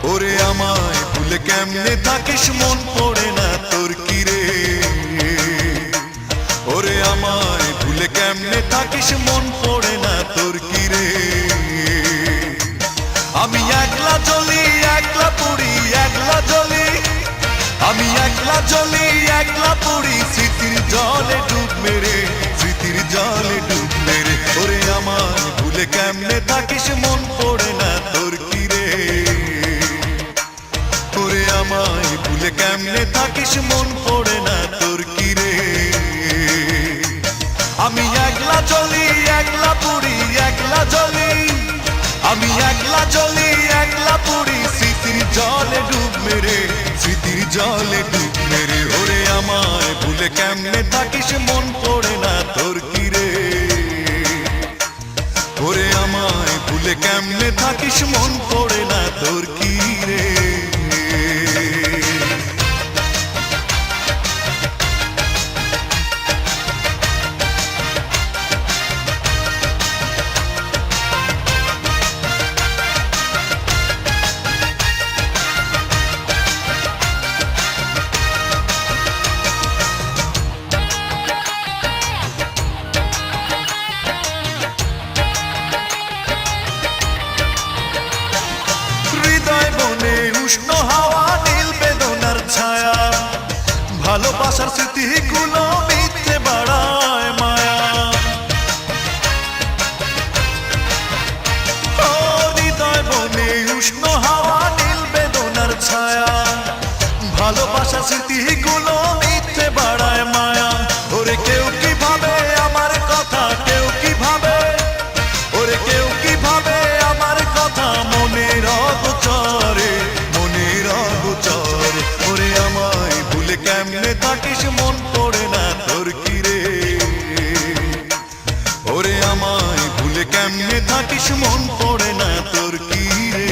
ওরে আমায় ভুলে কেমনে থাকিস মন পড়ে না তোর কি রে ওরে আমায় ভুলে কেমনে থাকিস মন পড়ে না তোর কি রে আমি একলা চলি একলা পুরি একলা জ্বলি আমি একলা জ্বলি একলা পুরি স্মৃতির জলে ডুব মেরে স্মৃতির জলে ডুব মেরে ওরে আমায় ভুলে কেমনে থাকিস মন পড়ে না তোর কি রে ওরে আমায় ভুলে কেমনে থাকিস মন পড়ে না তোর কি রে আমি একলা চলি একলা পুরি একলা জ্বলি আমি একলা চলি একলা পুরি স্মৃতির জলে ডুব মেরে স্মৃতির জলে ডুব মেরে ওরে আমায় ভুলে কেমনে থাকিস মন পড়ে না তোর কি রে ওরে আমায় ভুলে কেমনে থাকিস মন পড়ে না তোর কি রে উষ্ণ হাওয়া নীল বেদনার ছায়া ভালোবাসার স্মৃতিগুলো মিথ্যে বাড়ায় মায়া ও হৃদয় বনে উষ্ণ হাওয়া নীল বেদনার ছায়া ভালোবাসার স্মৃতিগুলো মিথ্যে বাড়ায় মায়া ওরে কেউ কি ভাবে আমার কথা কেউ কি ভাবে ওরে কেউ কি ভাবে আমার কথা মনের অগোচরে ওরে আমায় ভুলে কেমনে থাকিস মন পড়ে না তোর কি রে ওরে আমায় ভুলে কেমনে থাকিস মন পড়ে না তোর কি রে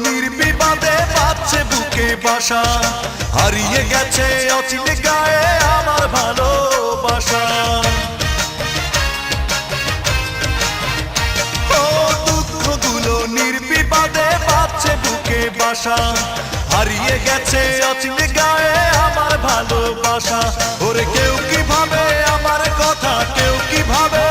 নির্বিবাদে বাজছে বুকে বাসা হারিয়ে গেছে অচিনে গায়ে আমার ভালোবাসা ও দুঃখগুলো নির্বিবাদে বাজছে বুকে বাসা হারিয়ে গেছে অচিনে গায়ে আমার ভালোবাসা ওরে কেউ কি ভাবে আমার কথা কেউ কি ভাবে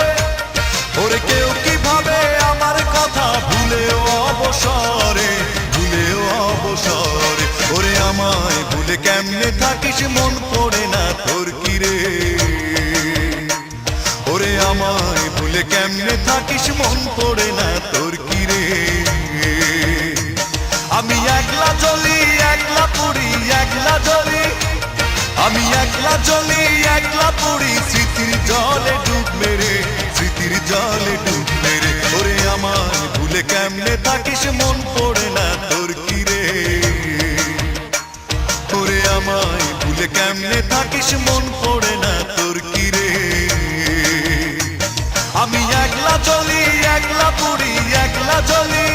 ওরে কেউ কি ভাবে আমার কথা ভুলেও অবসরে ভুলেও অবসরে ওরে আমায় ভুলে কেমনে থাকিস মন পড়ে না তোর কি রে ওরে আমায় ভুলে কেমনে থাকিস মন পড়ে না তোর কি রে আমি একলা চলি একলা পুরি একলা জ্বলি আমি একলা চলি একলা পুরি স্মৃতির জলে ডুব মেরে স্মৃতির জলে ডুব মেরে ওরে আমায় ভুলে কেমনে থাকিস মন পড়ে না তোর কি রে ওরে আমায় ভুলে কেমনে থাকিস মন পড়ে না তোর কি রে আমি একলা চলি একলা পুরি একলা জ্বলি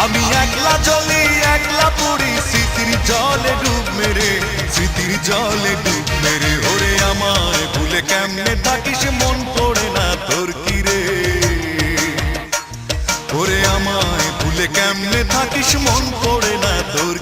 আমি একলা চলি একলা পুরি স্মৃতির জলে ডুব মেরে স্মৃতির জলে ডুব মেরে ওরে আমায় ভুলে কেমনে থাকিস মন পড়ে না তোর কি রে ওরে আমায় ভুলে কেমনে থাকিস মন পড়ে না তোর